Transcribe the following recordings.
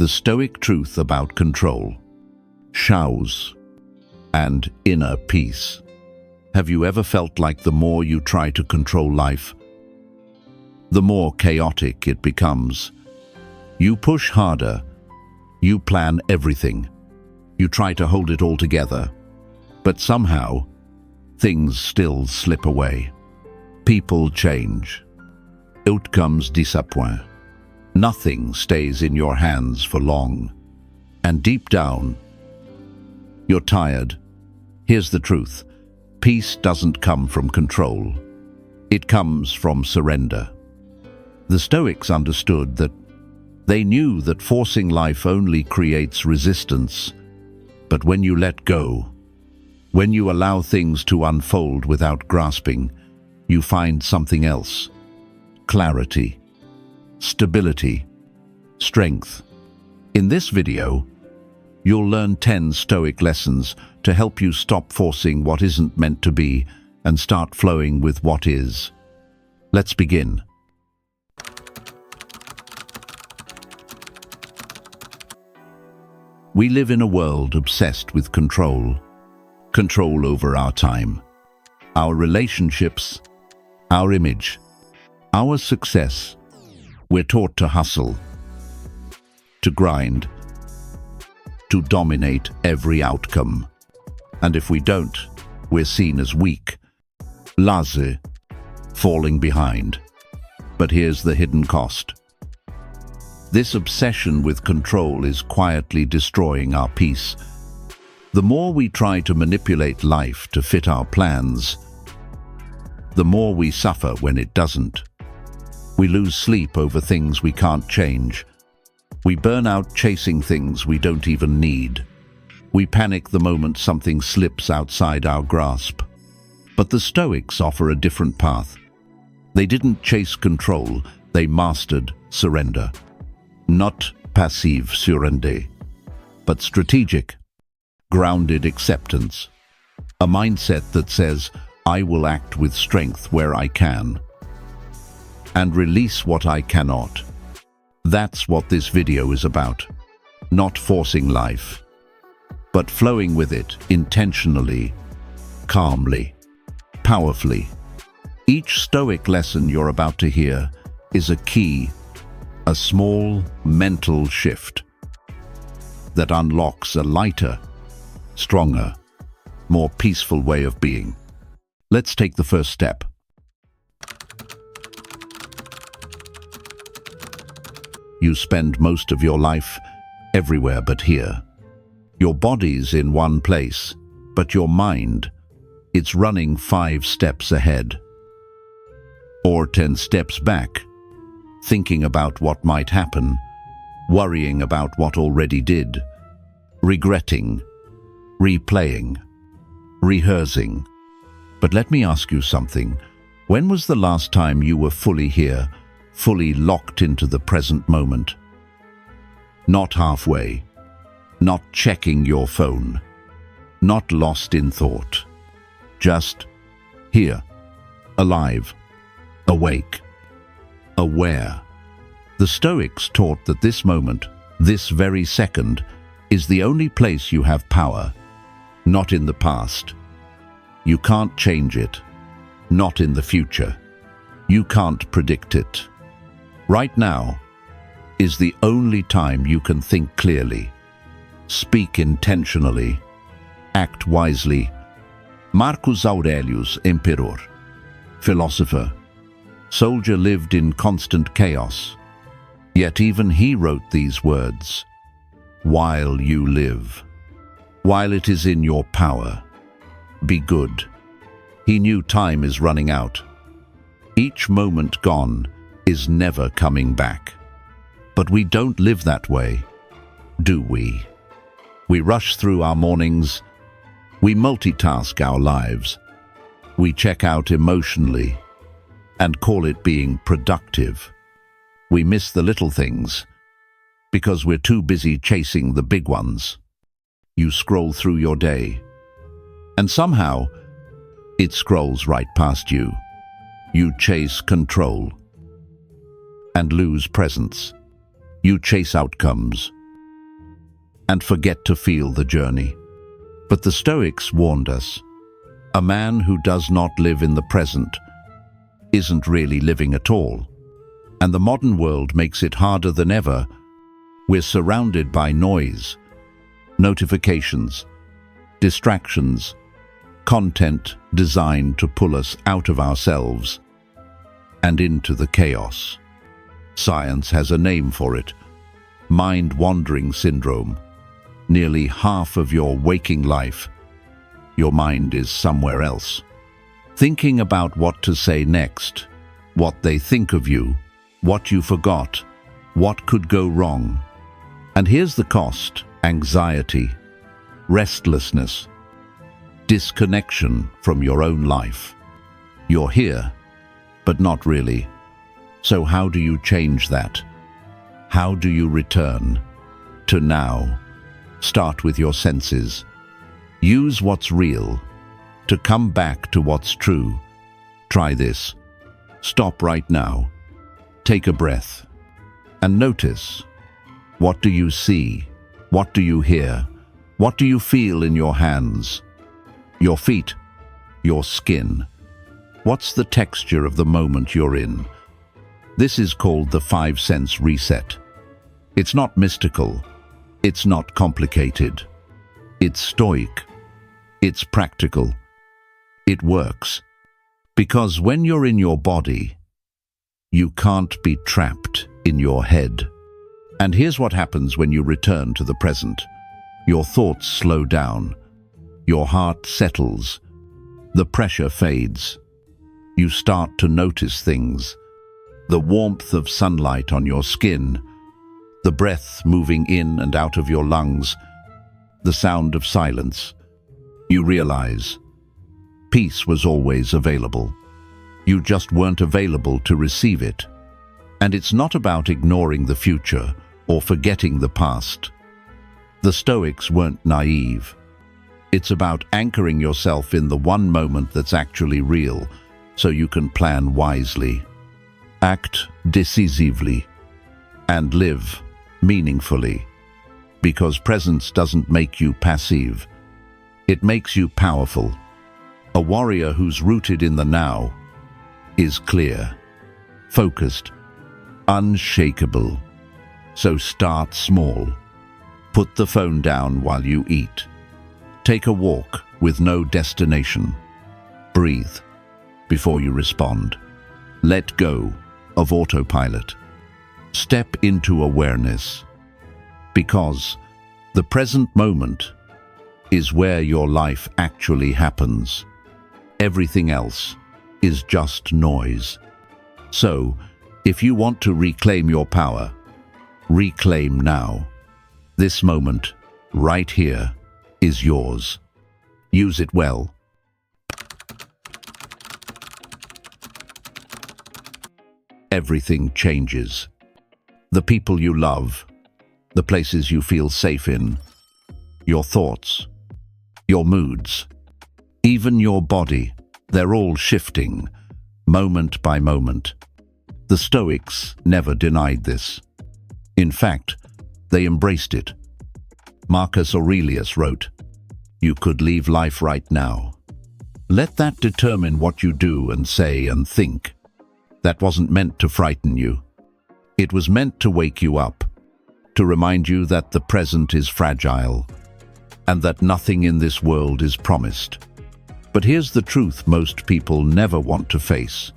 The Stoic truth about control, chaos, and inner peace. Have you ever felt like the more you try to control life, the more chaotic it becomes? You push harder, you plan everything, you try to hold it all together, but somehow things still slip away. People change. Outcomes disappoint. Nothing stays in your hands for long. And deep down, you're tired. Here's the truth. Peace doesn't come from control. It comes from surrender. The Stoics understood that. They knew that forcing life only creates resistance. But when you let go, when you allow things to unfold without grasping, you find something else. Clarity, stability, strength. In this video, you'll learn 10 Stoic lessons to help you stop forcing what isn't meant to be and start flowing with what is. Let's begin. We live in a world obsessed with control. Control over our time, our relationships, our image, our success. We're taught to hustle, to grind, to dominate every outcome. And if we don't, we're seen as weak, lazy, falling behind. But here's the hidden cost. This obsession with control is quietly destroying our peace. The more we try to manipulate life to fit our plans, the more we suffer when it doesn't. We lose sleep over things we can't change. We burn out chasing things we don't even need. We panic the moment something slips outside our grasp. But the Stoics offer a different path. They didn't chase control, they mastered surrender. Not passive surrender, but strategic, grounded acceptance. A mindset that says, I will act with strength where I can, and release what I cannot. That's what this video is about. Not forcing life, but flowing with it intentionally, calmly, powerfully. Each Stoic lesson you're about to hear is a key, a small mental shift that unlocks a lighter, stronger, more peaceful way of being. Let's take the first step. You spend most of your life everywhere but here. Your body's in one place, but your mind, it's running 5 steps ahead. Or 10 steps back, thinking about what might happen, worrying about what already did, regretting, replaying, rehearsing. But let me ask you something. When was the last time you were fully here, fully locked into the present moment? Not halfway, not checking your phone, not lost in thought. Just here, alive, awake, aware. The Stoics taught that this moment, this very second, is the only place you have power, not in the past. You can't change it, not in the future. You can't predict it. Right now is the only time you can think clearly, speak intentionally, act wisely. Marcus Aurelius, emperor, philosopher, soldier, lived in constant chaos. Yet even he wrote these words, "While you live, while it is in your power, be good." He knew time is running out. Each moment gone is never coming back. But we don't live that way, do we? We rush through our mornings, we multitask our lives, we check out emotionally and call it being productive. We miss the little things because we're too busy chasing the big ones. You scroll through your day, and somehow it scrolls right past you. You chase control and lose presence. You chase outcomes and forget to feel the journey. But the Stoics warned us, a man who does not live in the present isn't really living at all. And the modern world makes it harder than ever. We're surrounded by noise, notifications, distractions, content designed to pull us out of ourselves and into the chaos. Science has a name for it: mind-wandering syndrome. Nearly half of your waking life, your mind is somewhere else. Thinking about what to say next, what they think of you, what you forgot, what could go wrong. And here's the cost: anxiety, restlessness, disconnection from your own life. You're here, but not really. So how do you change that? How do you return to now? Start with your senses. Use what's real to come back to what's true. Try this. Stop right now. Take a breath and notice. What do you see? What do you hear? What do you feel in your hands, your feet, your skin? What's the texture of the moment you're in? This is called the five-sense reset. It's not mystical. It's not complicated. It's Stoic. It's practical. It works. Because when you're in your body, you can't be trapped in your head. And here's what happens when you return to the present. Your thoughts slow down. Your heart settles. The pressure fades. You start to notice things. The warmth of sunlight on your skin, the breath moving in and out of your lungs, the sound of silence. You realize peace was always available. You just weren't available to receive it. And it's not about ignoring the future or forgetting the past. The Stoics weren't naive. It's about anchoring yourself in the one moment that's actually real, so you can plan wisely, act decisively, and live meaningfully. Because presence doesn't make you passive. It makes you powerful. A warrior who's rooted in the now is clear, focused, unshakable. So start small. Put the phone down while you eat. Take a walk with no destination. Breathe before you respond. Let go of autopilot. Step into awareness. Because the present moment is where your life actually happens. Everything else is just noise. So, if you want to reclaim your power, reclaim now. This moment, right here, is yours. Use it well. Everything changes. The people you love, the places you feel safe in, your thoughts, your moods, even your body, they're all shifting, moment by moment. The Stoics never denied this. In fact, they embraced it. Marcus Aurelius wrote, "You could leave life right now." Let that determine what you do and say and think. That wasn't meant to frighten you. It was meant to wake you up, to remind you that the present is fragile, and that nothing in this world is promised. But here's the truth most people never want to face.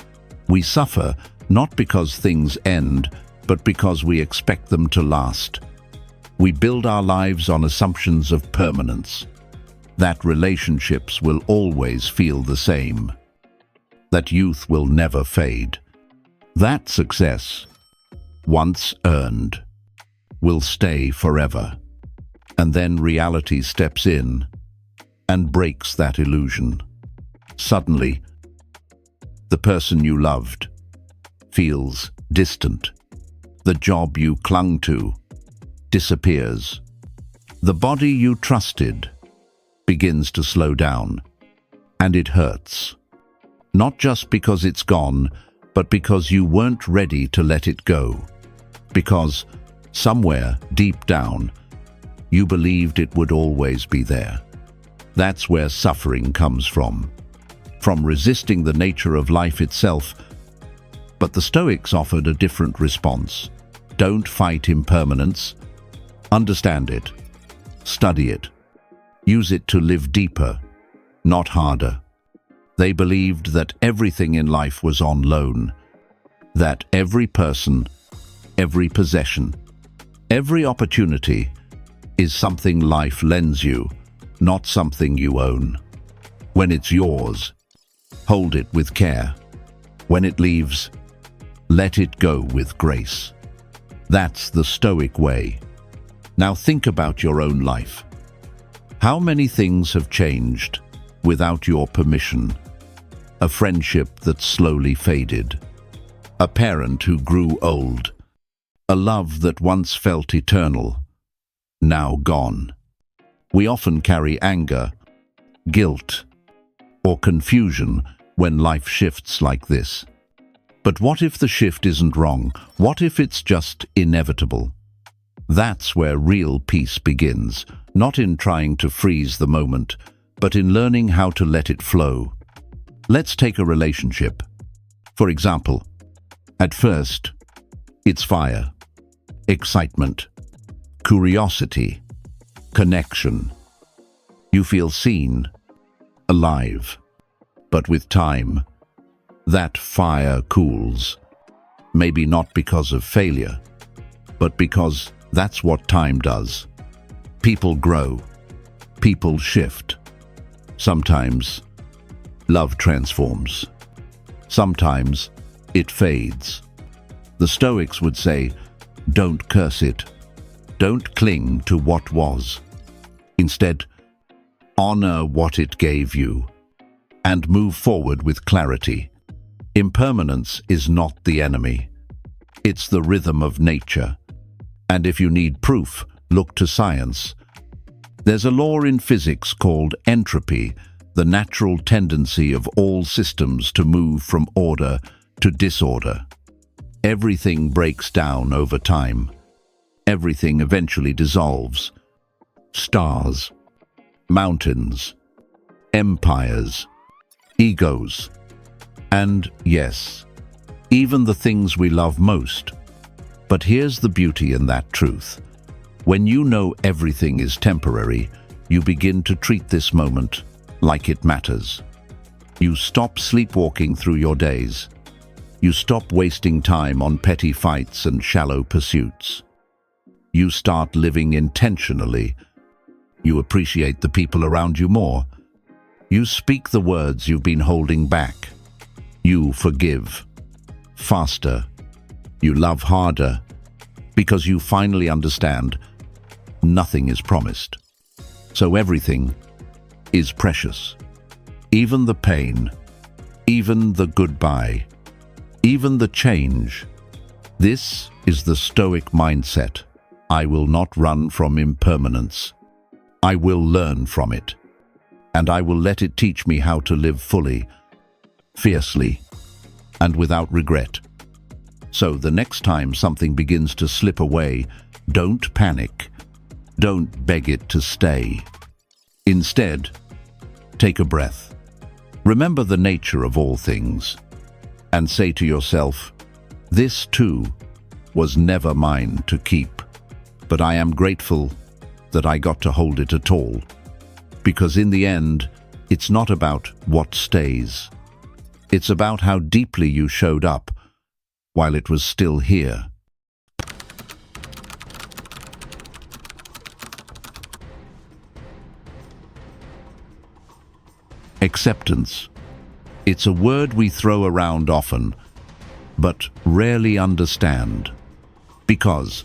We suffer not because things end, but because we expect them to last. We build our lives on assumptions of permanence, that relationships will always feel the same, that youth will never fade, that success, once earned, will stay forever. And then reality steps in and breaks that illusion. Suddenly, the person you loved feels distant. The job you clung to disappears. The body you trusted begins to slow down, and it hurts. Not just because it's gone, but because you weren't ready to let it go. Because somewhere deep down, You believed it would always be there. That's where suffering comes from resisting the nature of life itself. But the Stoics offered a different response. Don't fight impermanence. Understand it. Study it. Use it to live deeper, not harder. They believed that everything in life was on loan, that every person, every possession, every opportunity is something life lends you, not something you own. When it's yours, hold it with care. When it leaves, let it go with grace. That's the Stoic way. Now think about your own life. How many things have changed without your permission? A friendship that slowly faded, a parent who grew old, a love that once felt eternal, now gone. We often carry anger, guilt, or confusion when life shifts like this. But what if the shift isn't wrong? What if it's just inevitable? That's where real peace begins, not in trying to freeze the moment, but in learning how to let it flow. Let's take a relationship. For example, at first, it's fire, excitement, curiosity, connection. You feel seen, alive. But with time, that fire cools. Maybe not because of failure, but because that's what time does. People grow. People shift. Sometimes love transforms. Sometimes it fades. The Stoics would say, don't curse it. Don't cling to what was. Instead, honor what it gave you and move forward with clarity. Impermanence is not the enemy. It's the rhythm of nature. And if you need proof, look to science. There's a law in physics called entropy, the natural tendency of all systems to move from order to disorder. Everything breaks down over time. Everything eventually dissolves. Stars, mountains, empires, egos, and yes, even the things we love most. But here's the beauty in that truth. When you know everything is temporary, you begin to treat this moment like it matters. You stop sleepwalking through your days. You stop wasting time on petty fights and shallow pursuits. You start living intentionally. You appreciate the people around you more. You speak the words you've been holding back. You forgive faster. You love harder because you finally understand nothing is promised. So everything is precious. Even the pain, even the goodbye, even the change. This is the Stoic mindset. I will not run from impermanence. I will learn from it. And I will let it teach me how to live fully, fiercely, and without regret. So the next time something begins to slip away, don't panic. Don't beg it to stay. Instead, take a breath. Remember the nature of all things, and say to yourself, this too was never mine to keep, but I am grateful that I got to hold it at all. Because in the end, it's not about what stays. It's about how deeply you showed up while it was still here. Acceptance. It's a word we throw around often, but rarely understand. Because,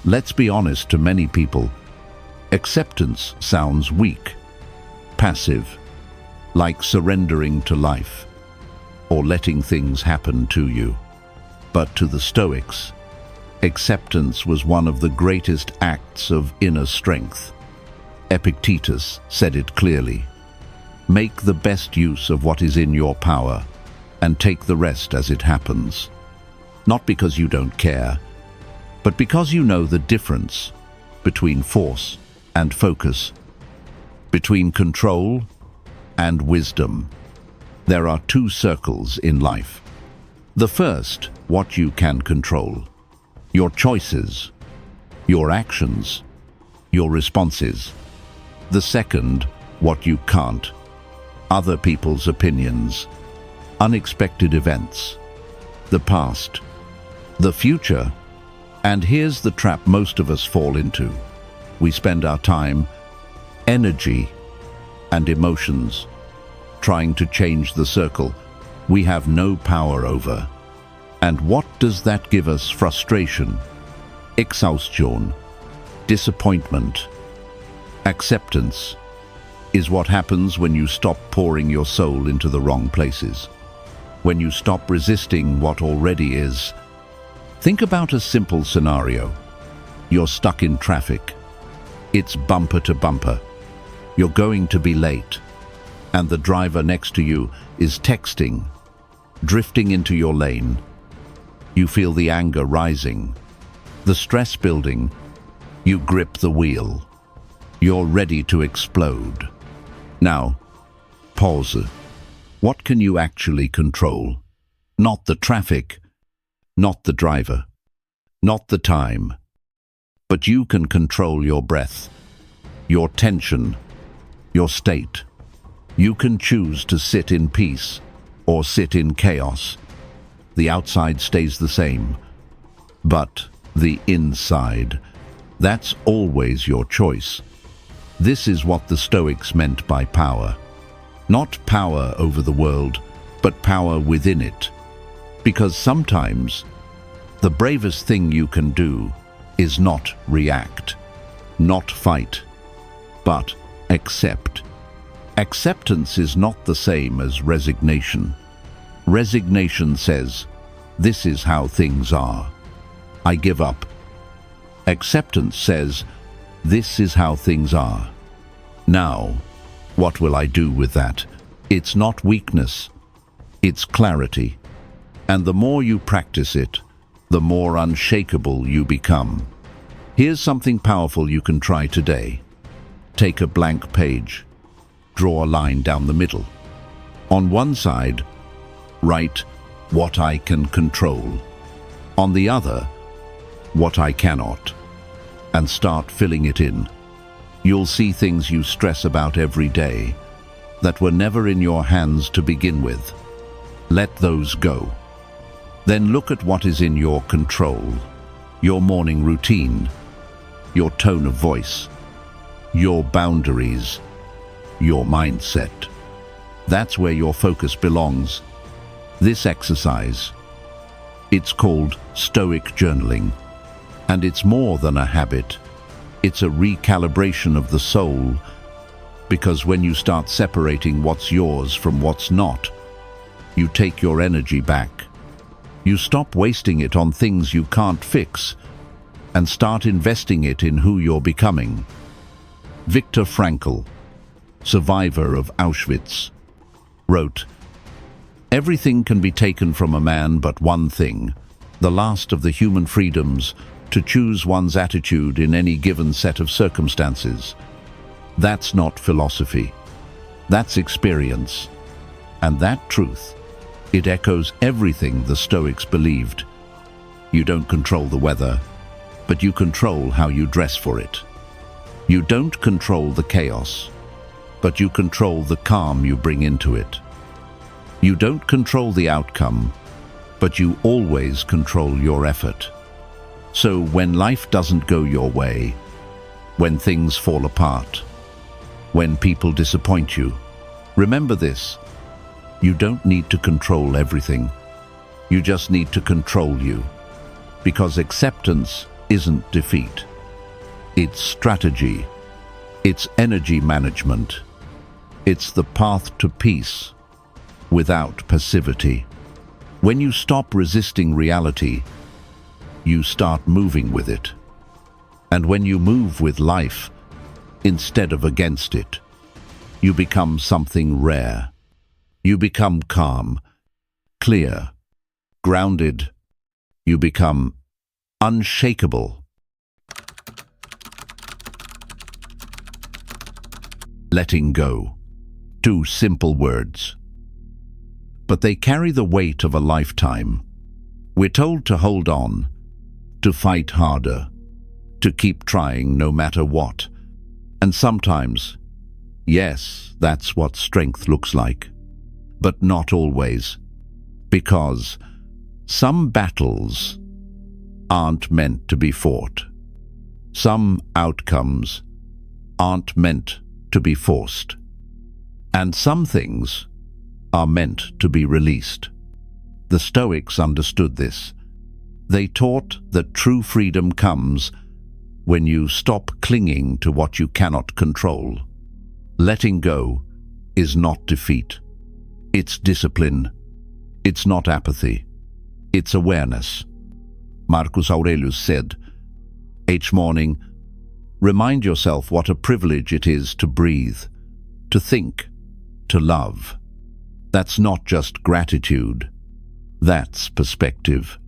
let's be honest, to many people, acceptance sounds weak, passive, like surrendering to life, or letting things happen to you. But to the Stoics, acceptance was one of the greatest acts of inner strength. Epictetus said it clearly. Make the best use of what is in your power, and take the rest as it happens. Not because you don't care, but because you know the difference between force and focus, between control and wisdom. There are two circles in life. The first, what you can control. Your choices, your actions, your responses. The second, what you can't. Other people's opinions, unexpected events, the past, the future. And here's the trap most of us fall into. We spend our time, energy, and emotions trying to change the circle we have no power over. And what does that give us? Frustration, exhaustion, disappointment. Acceptance is what happens when you stop pouring your soul into the wrong places, when you stop resisting what already is. Think about a simple scenario. You're stuck in traffic. It's bumper to bumper. You're going to be late, and the driver next to you is texting, drifting into your lane. You feel the anger rising, the stress building. You grip the wheel. You're ready to explode. Now, pause. What can you actually control? Not the traffic, not the driver, not the time, but you can control your breath, your tension, your state. You can choose to sit in peace or sit in chaos. The outside stays the same, but the inside, that's always your choice. This is what the Stoics meant by power. Not power over the world, but power within it. Because sometimes the bravest thing you can do is not react, not fight, but accept. Acceptance is not the same as resignation. Resignation says, this is how things are. I give up. Acceptance says, this is how things are. Now, what will I do with that? It's not weakness, it's clarity. And the more you practice it, the more unshakable you become. Here's something powerful you can try today. Take a blank page. Draw a line down the middle. On one side, write what I can control. On the other, what I cannot. And start filling it in. You'll see things you stress about every day that were never in your hands to begin with. Let those go. Then look at what is in your control. Your morning routine, your tone of voice, your boundaries, your mindset. That's where your focus belongs. This exercise, it's called Stoic journaling. And it's more than a habit. It's a recalibration of the soul, because when you start separating what's yours from what's not, you take your energy back. You stop wasting it on things you can't fix and start investing it in who you're becoming. Viktor Frankl, survivor of Auschwitz, wrote, "Everything can be taken from a man but one thing, the last of the human freedoms, to choose one's attitude in any given set of circumstances. That's not philosophy. That's experience. And that truth, it echoes everything the Stoics believed. You don't control the weather, but you control how you dress for it. You don't control the chaos, but you control the calm you bring into it. You don't control the outcome, but you always control your effort. So when life doesn't go your way, when things fall apart, when people disappoint you, remember this: you don't need to control everything. You just need to control you. Because acceptance isn't defeat. It's strategy. It's energy management. It's the path to peace without passivity. When you stop resisting reality, you start moving with it. And when you move with life, instead of against it, you become something rare. You become calm, clear, grounded. You become unshakable. letting go. Two simple words. But they carry the weight of a lifetime. We're told to hold on, to fight harder, to keep trying no matter what. And sometimes, yes, that's what strength looks like. But not always. Because some battles aren't meant to be fought. Some outcomes aren't meant to be forced. And some things are meant to be released. The Stoics understood this. They taught that true freedom comes when you stop clinging to what you cannot control. Letting go is not defeat. It's discipline. It's not apathy. It's awareness. Marcus Aurelius said, each morning, remind yourself what a privilege it is to breathe, to think, to love. That's not just gratitude. That's perspective.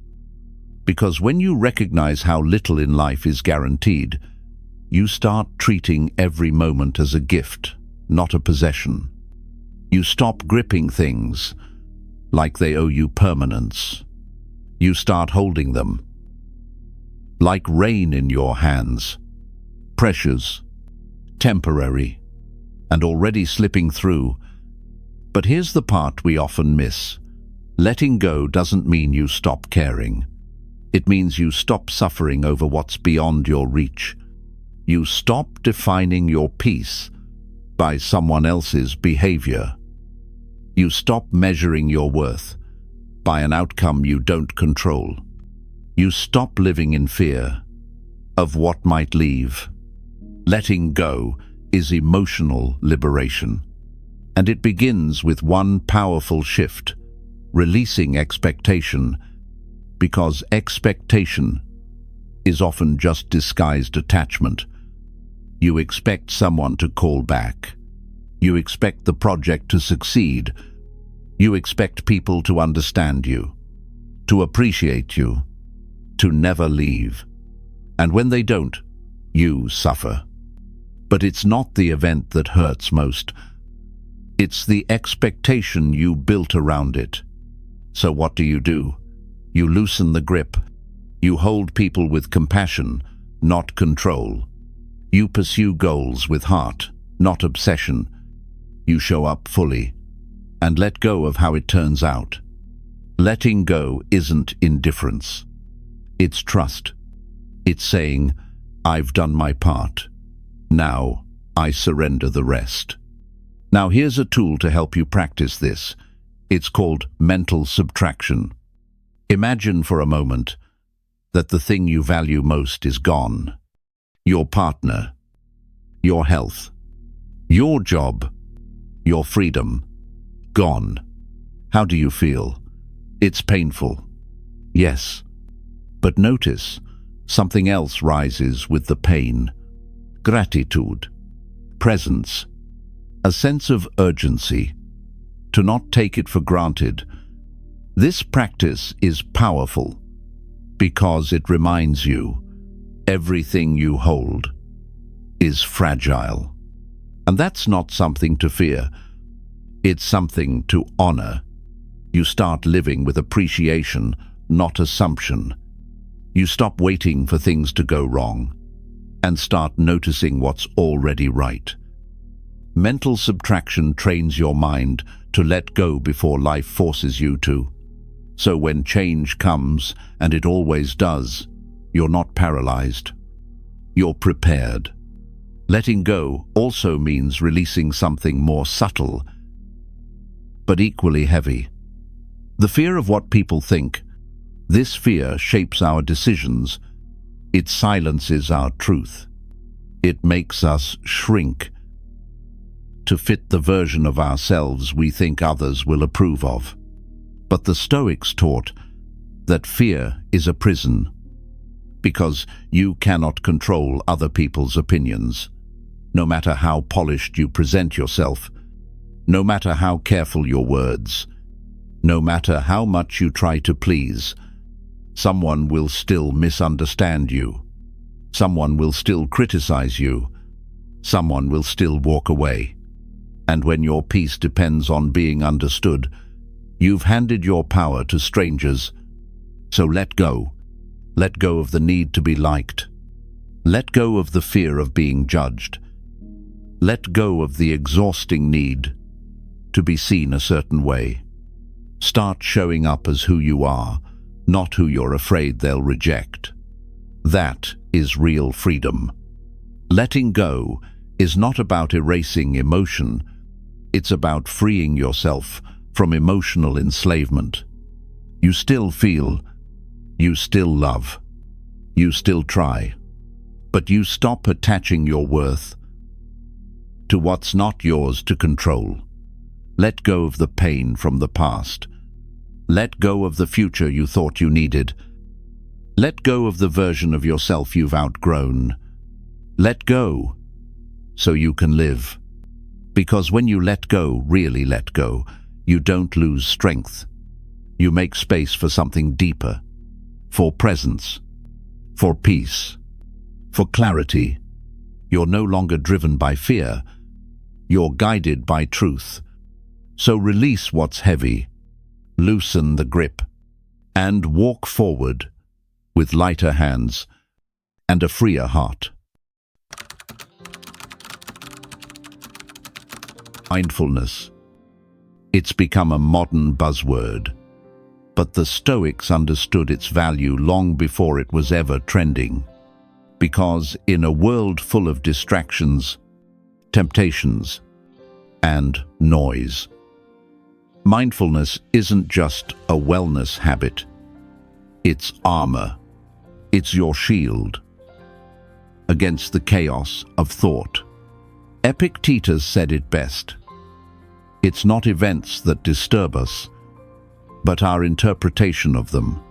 Because when you recognize how little in life is guaranteed, you start treating every moment as a gift, not a possession. You stop gripping things like they owe you permanence. You start holding them like rain in your hands, precious, temporary, and already slipping through. But here's the part we often miss. Letting go doesn't mean you stop caring. It means you stop suffering over what's beyond your reach. You stop defining your peace by someone else's behavior. You stop measuring your worth by an outcome you don't control. You stop living in fear of what might leave. Letting go is emotional liberation. And it begins with one powerful shift, releasing expectation, because expectation is often just disguised attachment. You expect someone to call back. You expect the project to succeed. You expect people to understand you, to appreciate you, to never leave. And when they don't, you suffer. But it's not the event that hurts most. It's the expectation you built around it. So what do? You loosen the grip. You hold people with compassion, not control. You pursue goals with heart, not obsession. You show up fully and let go of how it turns out. Letting go isn't indifference. It's trust. It's saying, I've done my part. Now I surrender the rest. Now here's a tool to help you practice this. It's called mental subtraction. Imagine for a moment that the thing you value most is gone. Your partner, your health, your job, your freedom, gone. How do you feel? It's painful. Yes. But notice, something else rises with the pain. Gratitude, presence, a sense of urgency, to not take it for granted. This practice is powerful because it reminds you everything you hold is fragile. And that's not something to fear. It's something to honor. You start living with appreciation, not assumption. You stop waiting for things to go wrong and start noticing what's already right. Mental subtraction trains your mind to let go before life forces you to. So when change comes, and it always does, you're not paralyzed. You're prepared. Letting go also means releasing something more subtle, but equally heavy. The fear of what people think. This fear shapes our decisions. It silences our truth. It makes us shrink to fit the version of ourselves we think others will approve of. But the Stoics taught that fear is a prison, because you cannot control other people's opinions. No matter how polished you present yourself, no matter how careful your words, no matter how much you try to please, someone will still misunderstand you. Someone will still criticize you. someone will still walk away. And when your peace depends on being understood, you've handed your power to strangers. So let go. Let go of the need to be liked. Let go of the fear of being judged. Let go of the exhausting need to be seen a certain way. Start showing up as who you are, not who you're afraid they'll reject. That is real freedom. Letting go is not about erasing emotion. It's about freeing yourself from emotional enslavement. You still feel, you still love, you still try, but you stop attaching your worth to what's not yours to control. Let go of the pain from the past. Let go of the future you thought you needed. Let go of the version of yourself you've outgrown. Let go so you can live. Because when you let go, really let go, you don't lose strength. You make space for something deeper, for presence, for peace, for clarity. You're no longer driven by fear. You're guided by truth. So release what's heavy, loosen the grip, and walk forward with lighter hands and a freer heart. Mindfulness. It's become a modern buzzword, but the Stoics understood its value long before it was ever trending. Because in a world full of distractions, temptations, and noise, mindfulness isn't just a wellness habit. It's armor. It's your shield against the chaos of thought. Epictetus said it best. It's not events that disturb us, but our interpretation of them.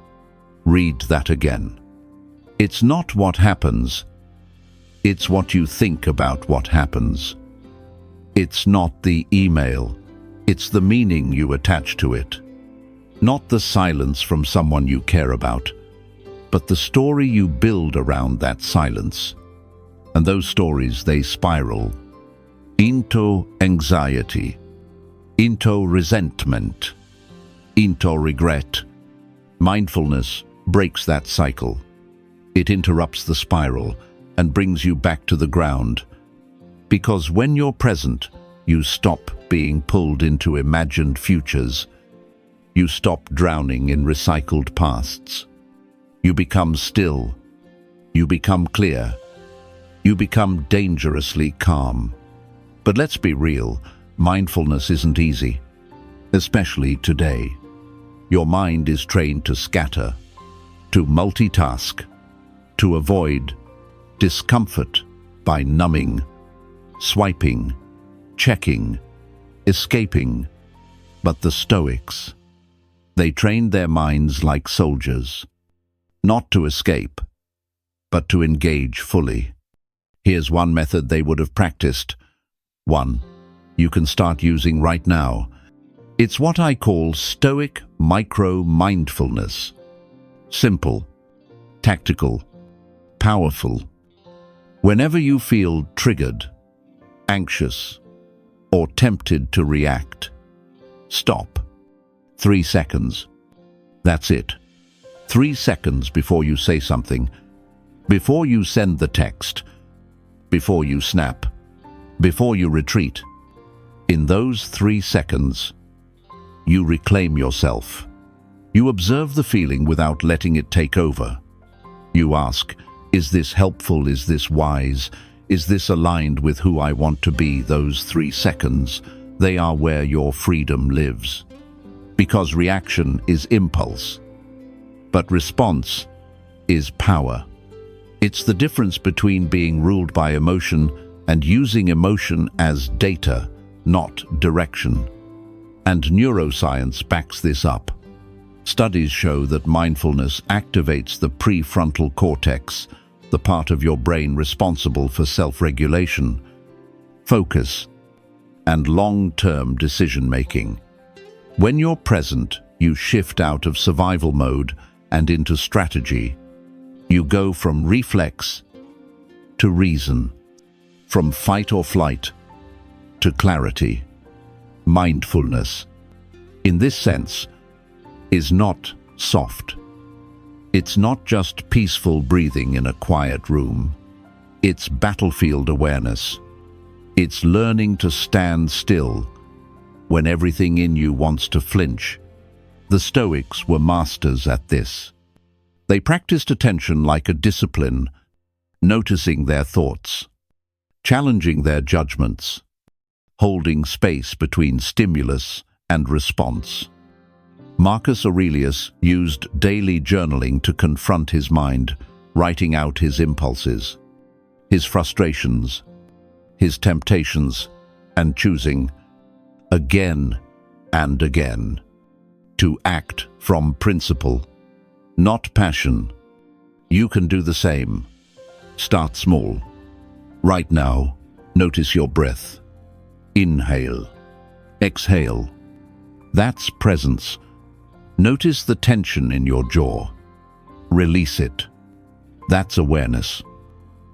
Read that again. It's not what happens, it's what you think about what happens. It's not the email, it's the meaning you attach to it. Not the silence from someone you care about, but the story you build around that silence. And those stories, they spiral into anxiety, into resentment, into regret. Mindfulness breaks that cycle. It interrupts the spiral and brings you back to the ground. Because when you're present, you stop being pulled into imagined futures. You stop drowning in recycled pasts. You become still. You become clear. You become dangerously calm. But let's be real, mindfulness isn't easy, especially today. Your mind is trained to scatter, to multitask, to avoid discomfort by numbing, swiping, checking, escaping. But the Stoics, they trained their minds like soldiers, not to escape, but to engage fully. Here's one method they would have practiced. One you can start using right now. It's what I call Stoic micro-mindfulness. Simple, tactical, powerful. Whenever you feel triggered, anxious, or tempted to react, stop. 3 seconds. That's it. 3 seconds before you say something, before you send the text, before you snap, before you retreat. In those 3 seconds, you reclaim yourself. You observe the feeling without letting it take over. You ask, is this helpful? Is this wise? Is this aligned with who I want to be? Those 3 seconds, they are where your freedom lives. Because reaction is impulse, but response is power. It's the difference between being ruled by emotion and using emotion as data, not direction. And neuroscience backs this up. Studies show that mindfulness activates the prefrontal cortex, the part of your brain responsible for self-regulation, focus, and long-term decision-making. When you're present, you shift out of survival mode and into strategy. You go from reflex to reason, from fight or flight to clarity. Mindfulness, in this sense, is not soft. It's not just peaceful breathing in a quiet room. It's battlefield awareness. It's learning to stand still when everything in you wants to flinch. The Stoics were masters at this. They practiced attention like a discipline, noticing their thoughts, challenging their judgments, holding space between stimulus and response. Marcus Aurelius used daily journaling to confront his mind, writing out his impulses, his frustrations, his temptations, and choosing, again and again, to act from principle, not passion. You can do the same. Start small. Right now, notice your breath. Inhale. Exhale. That's presence. Notice the tension in your jaw. Release it. That's awareness.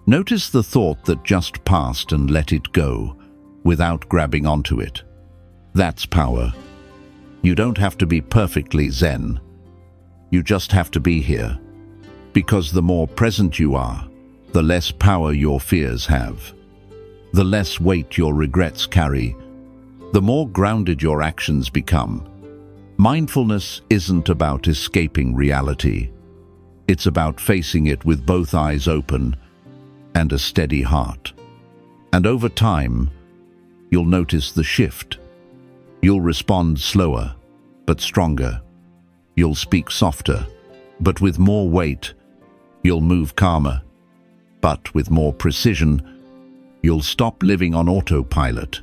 Notice the thought that just passed and let it go without grabbing onto it. That's power. You don't have to be perfectly zen. You just have to be here. Because the more present you are, the less power your fears have. The less weight your regrets carry, the more grounded your actions become. Mindfulness isn't about escaping reality. It's about facing it with both eyes open and a steady heart. And over time, you'll notice the shift. You'll respond slower, but stronger. You'll speak softer, but with more weight. You'll move calmer, but with more precision. You'll stop living on autopilot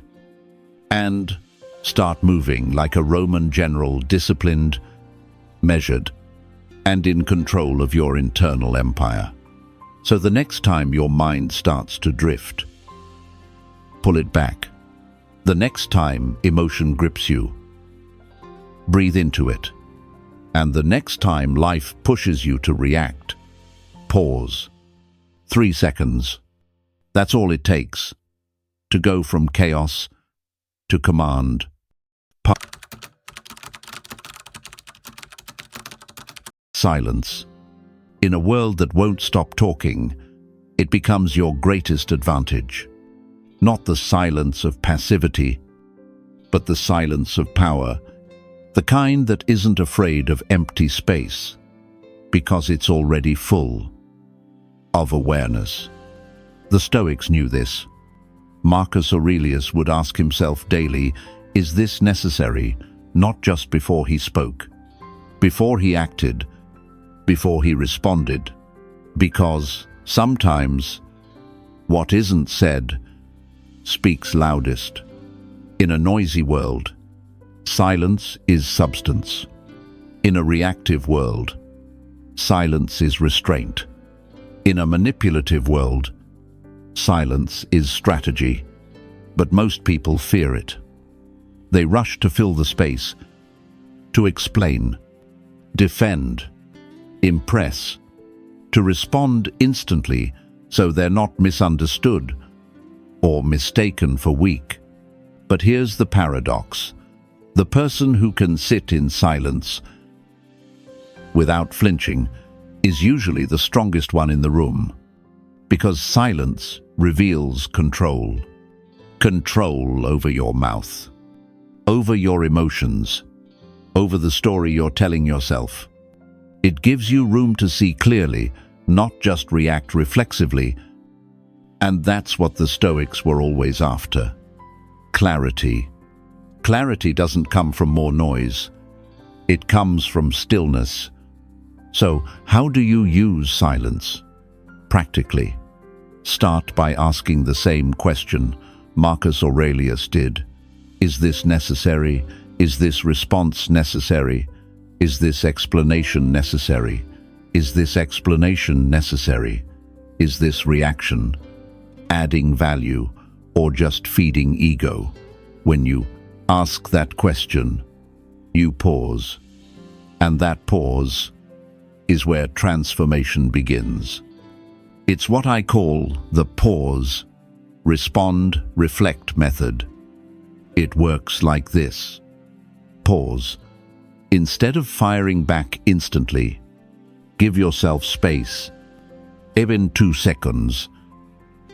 and start moving like a Roman general, disciplined, measured, and in control of your internal empire. So the next time your mind starts to drift, pull it back. The next time emotion grips you, breathe into it. And the next time life pushes you to react, pause. 3 seconds. That's all it takes to go from chaos to command. Silence. In a world that won't stop talking, it becomes your greatest advantage. Not the silence of passivity, but the silence of power, the kind that isn't afraid of empty space, because it's already full of awareness. The Stoics knew this. Marcus Aurelius would ask himself daily, is this necessary? Not just before he spoke, before he acted, before he responded. Because sometimes what isn't said speaks loudest. In a noisy world, silence is substance. In a reactive world, silence is restraint. In a manipulative world, silence is strategy. But most people fear it. They rush to fill the space, to explain, defend, impress, to respond instantly so they're not misunderstood or mistaken for weak. But here's the paradox. The person who can sit in silence without flinching is usually the strongest one in the room, because silence reveals control. Control over your mouth, over your emotions, over the story you're telling yourself. It gives you room to see clearly, not just react reflexively. And that's what the Stoics were always after. Clarity. Clarity doesn't come from more noise. It comes from stillness. So, how do you use silence? Practically, start by asking the same question Marcus Aurelius did. Is this necessary? Is this response necessary? Is this explanation necessary? Is this explanation necessary? Is this reaction adding value or just feeding ego? When you ask that question, you pause. And that pause is where transformation begins. It's what I call the pause respond, reflect method. It works like this. Pause. Instead of firing back instantly, give yourself space. Even 2 seconds.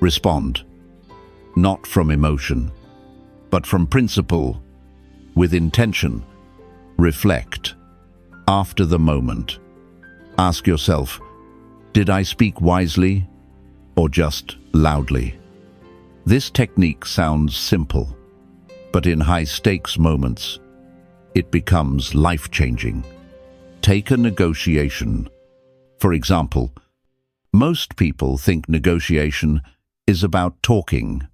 Respond. Not from emotion, but from principle, with intention. Reflect. After the moment, ask yourself, did I speak wisely or just loudly? This technique sounds simple, but in high-stakes moments, it becomes life-changing. Take a negotiation. For example, most people think negotiation is about talking,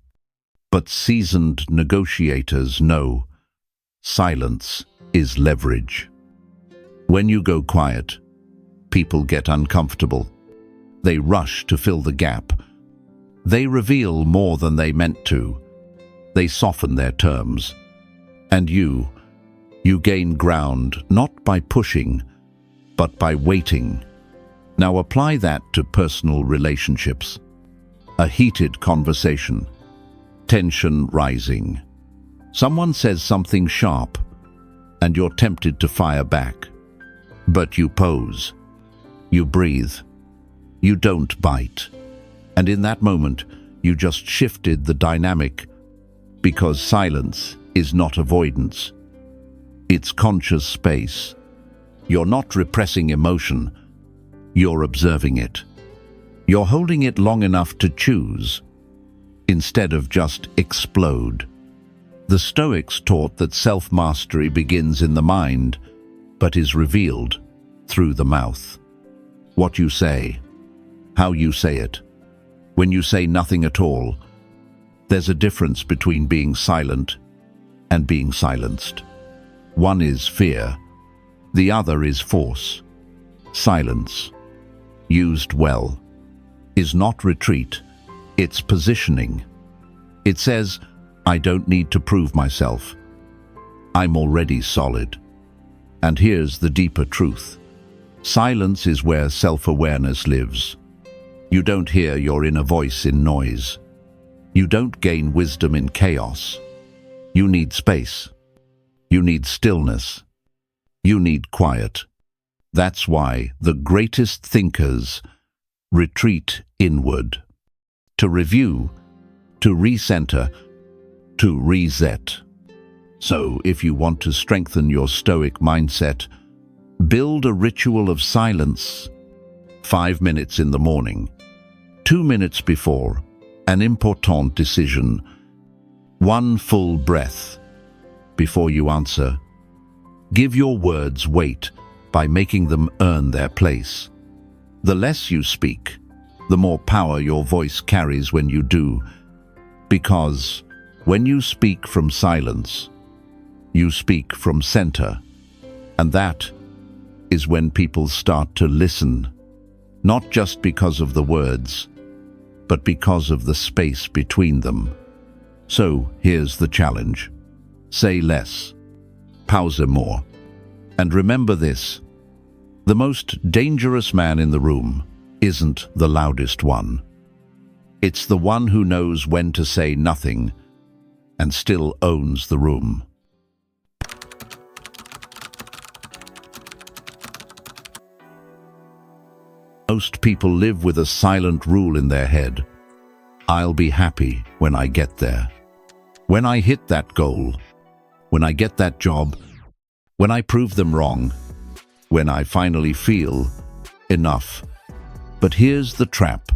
but seasoned negotiators know silence is leverage. When you go quiet, people get uncomfortable. They rush to fill the gap. They reveal more than they meant to. They soften their terms. And you gain ground not by pushing, but by waiting. Now apply that to personal relationships. A heated conversation. Tension rising. Someone says something sharp, and you're tempted to fire back. But you pause. You breathe. You don't bite. And in that moment, you just shifted the dynamic, because silence is not avoidance. It's conscious space. You're not repressing emotion. You're observing it. You're holding it long enough to choose, instead of just explode. The Stoics taught that self-mastery begins in the mind, but is revealed through the mouth. What you say, how you say it. When you say nothing at all, there's a difference between being silent and being silenced. One is fear, the other is force. Silence, used well, is not retreat, it's positioning. It says, I don't need to prove myself. I'm already solid. And here's the deeper truth. Silence is where self-awareness lives. You don't hear your inner voice in noise. You don't gain wisdom in chaos. You need space. You need stillness. You need quiet. That's why the greatest thinkers retreat inward. To review, to recenter, to reset. So, if you want to strengthen your Stoic mindset, build a ritual of silence. 5 minutes in the morning, 2 minutes before an important decision, 1 full breath before you answer. Give your words weight by making them earn their place. The less you speak, the more power your voice carries when you do, because when you speak from silence, you speak from center, and that is when people start to listen, not just because of the words, but because of the space between them. So here's the challenge. Say less, pause more, and remember this: the most dangerous man in the room isn't the loudest one. It's the one who knows when to say nothing and still owns the room. Most people live with a silent rule in their head. I'll be happy when I get there. When I hit that goal. When I get that job. When I prove them wrong. When I finally feel enough. But here's the trap.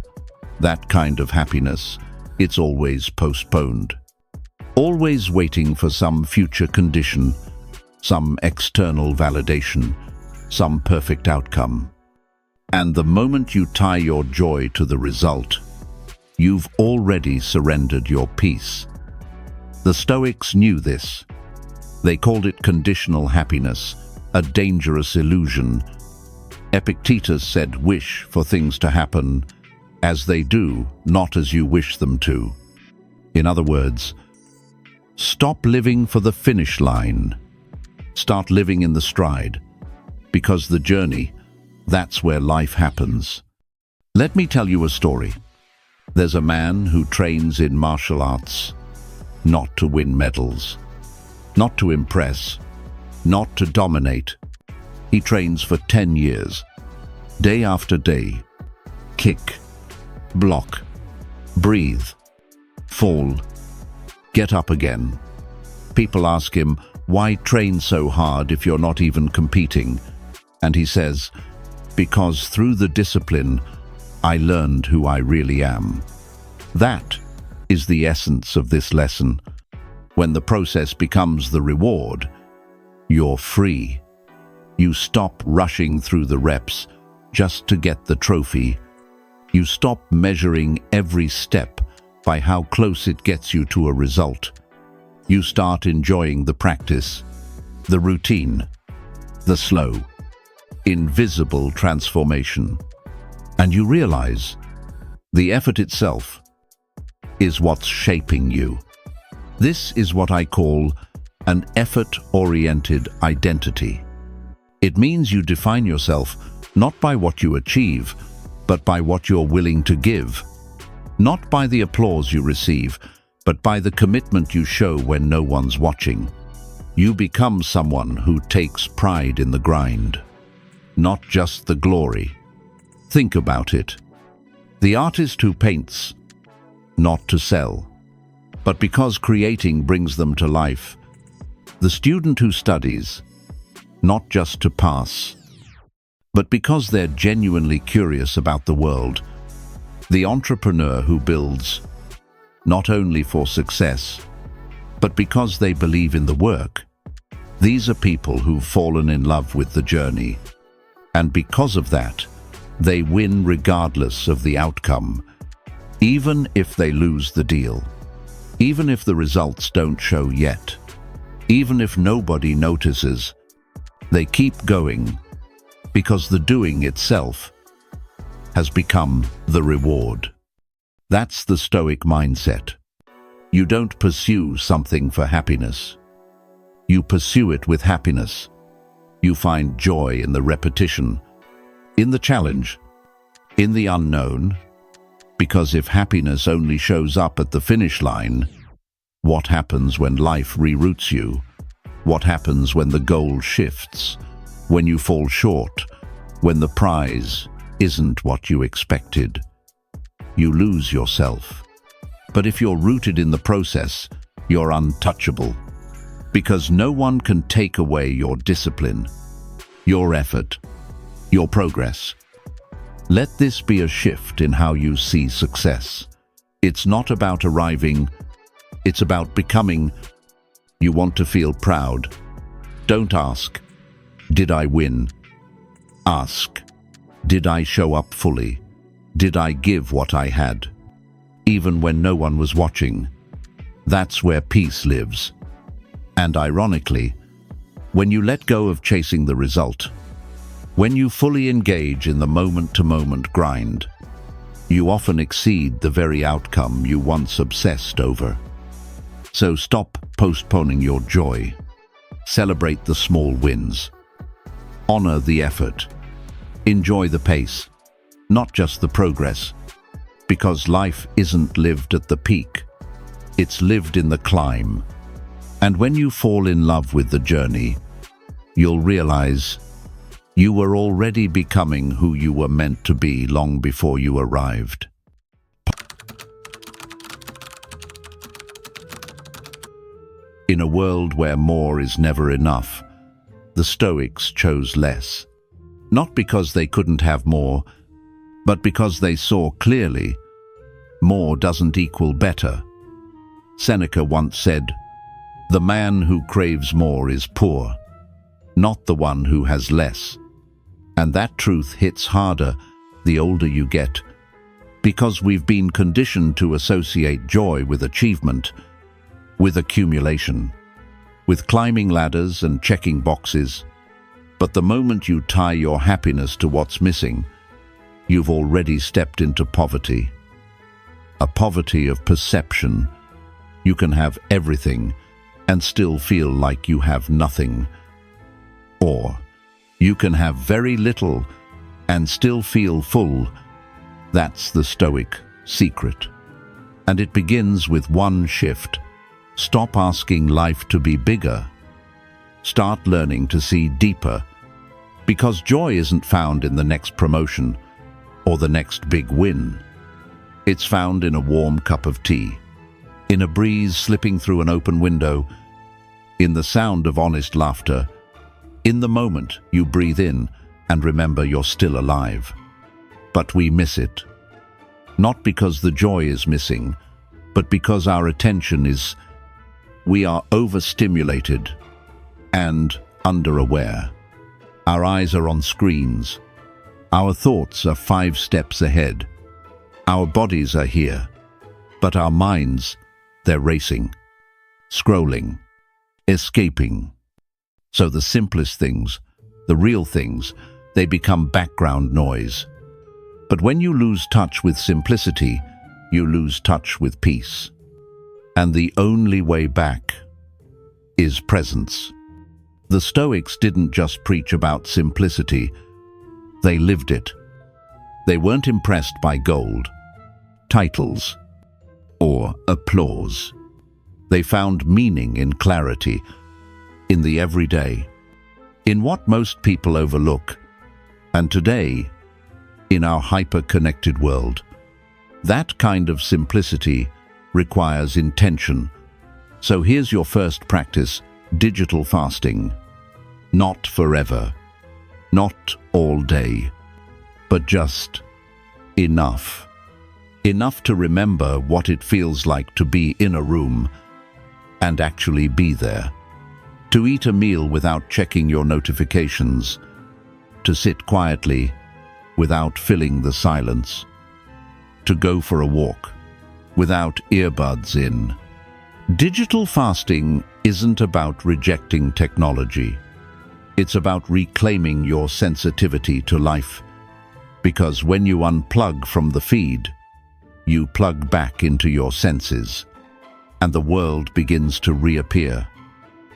That kind of happiness, it's always postponed. Always waiting for some future condition, some external validation, some perfect outcome. And the moment you tie your joy to the result, you've already surrendered your peace. The Stoics knew this. They called it conditional happiness, a dangerous illusion. Epictetus said, wish for things to happen as they do, not as you wish them to. In other words, stop living for the finish line. Start living in the stride, because the journey, that's where life happens. Let me tell you a story. There's a man who trains in martial arts, not to win medals, not to impress, not to dominate. He trains for 10 years, day after day. Kick, block, breathe, fall, get up again. People ask him, why train so hard if you're not even competing? And he says, because through the discipline, I learned who I really am. That is the essence of this lesson. When the process becomes the reward, you're free. You stop rushing through the reps just to get the trophy. You stop measuring every step by how close it gets you to a result. You start enjoying the practice, the routine, the slow, invisible transformation. And you realize the effort itself is what's shaping you. This is what I call an effort-oriented identity. It means you define yourself not by what you achieve, but by what you're willing to give. Not by the applause you receive, but by the commitment you show when no one's watching. You become someone who takes pride in the grind, not just the glory. Think about it. The artist who paints, not to sell, but because creating brings them to life. The student who studies, not just to pass, but because they're genuinely curious about the world. The entrepreneur who builds, not only for success, but because they believe in the work. These are people who've fallen in love with the journey, and because of that, they win regardless of the outcome, even if they lose the deal, even if the results don't show yet, even if nobody notices. They keep going because the doing itself has become the reward. That's the Stoic mindset. You don't pursue something for happiness. You pursue it with happiness. You find joy in the repetition, in the challenge, in the unknown. Because if happiness only shows up at the finish line, what happens when life reroutes you? What happens when the goal shifts? When you fall short? When the prize isn't what you expected? You lose yourself. But if you're rooted in the process, you're untouchable. Because no one can take away your discipline, your effort, your progress. Let this be a shift in how you see success. It's not about arriving, it's about becoming. You want to feel proud. Don't ask, did I win? Ask, did I show up fully? Did I give what I had? Even when no one was watching. That's where peace lives. And ironically, when you let go of chasing the result, when you fully engage in the moment-to-moment grind, you often exceed the very outcome you once obsessed over. So stop postponing your joy. Celebrate the small wins. Honor the effort. Enjoy the pace, not just the progress. Because life isn't lived at the peak. It's lived in the climb. And when you fall in love with the journey, you'll realize you were already becoming who you were meant to be long before you arrived. In a world where more is never enough, the Stoics chose less. Not because they couldn't have more, but because they saw clearly more doesn't equal better. Seneca once said, "The man who craves more is poor, not the one who has less." And that truth hits harder the older you get, because we've been conditioned to associate joy with achievement, with accumulation, with climbing ladders and checking boxes. But the moment you tie your happiness to what's missing, you've already stepped into poverty. A poverty of perception. You can have everything and still feel like you have nothing. Or you can have very little and still feel full. That's the Stoic secret. And it begins with one shift. Stop asking life to be bigger. Start learning to see deeper. Because joy isn't found in the next promotion or the next big win. It's found in a warm cup of tea, in a breeze slipping through an open window, in the sound of honest laughter, in the moment you breathe in and remember you're still alive. But we miss it. Not because the joy is missing, but because our attention is... We are overstimulated and underaware. Our eyes are on screens. Our thoughts are 5 steps ahead. Our bodies are here, but our minds, they're racing, scrolling, escaping. So the simplest things, the real things, they become background noise. But when you lose touch with simplicity, you lose touch with peace. And the only way back is presence. The Stoics didn't just preach about simplicity, they lived it. They weren't impressed by gold, titles, or applause. They found meaning in clarity, in the everyday, in what most people overlook. And today, in our hyper-connected world, that kind of simplicity requires intention. So here's your first practice: digital fasting. Not forever, not all day, but just enough. Enough to remember what it feels like to be in a room and actually be there. To eat a meal without checking your notifications. To sit quietly without filling the silence. To go for a walk without earbuds in. Digital fasting isn't about rejecting technology. It's about reclaiming your sensitivity to life. Because when you unplug from the feed, you plug back into your senses, and the world begins to reappear.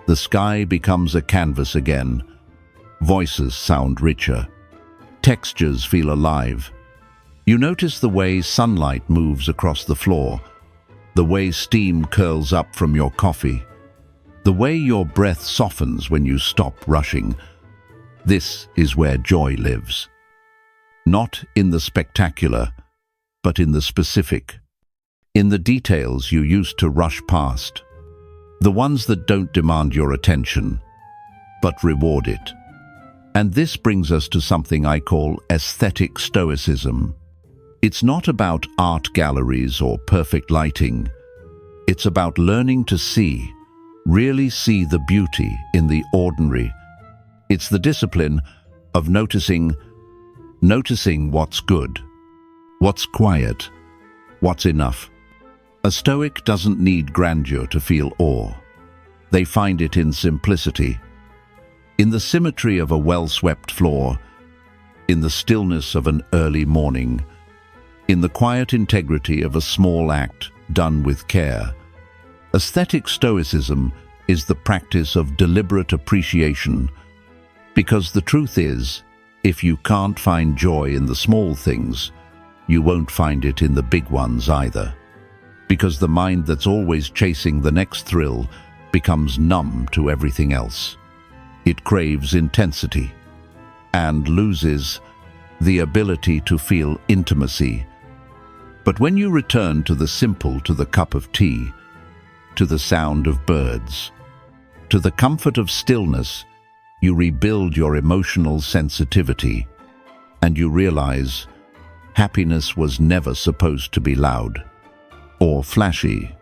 The sky becomes a canvas again. Voices sound richer. Textures feel alive. You notice the way sunlight moves across the floor, the way steam curls up from your coffee, the way your breath softens when you stop rushing. This is where joy lives. Not in the spectacular, but in the specific. In the details you used to rush past. The ones that don't demand your attention, but reward it. And this brings us to something I call aesthetic stoicism. It's not about art galleries or perfect lighting. It's about learning to see, really see the beauty in the ordinary. It's the discipline of noticing what's good, what's quiet, what's enough. A Stoic doesn't need grandeur to feel awe. They find it in simplicity, in the symmetry of a well-swept floor, in the stillness of an early morning, in the quiet integrity of a small act done with care. Aesthetic stoicism is the practice of deliberate appreciation, because the truth is, if you can't find joy in the small things, you won't find it in the big ones either. Because the mind that's always chasing the next thrill becomes numb to everything else. It craves intensity and loses the ability to feel intimacy. But when you return to the simple, to the cup of tea, to the sound of birds, to the comfort of stillness, you rebuild your emotional sensitivity, and you realize happiness was never supposed to be loud, or flashy,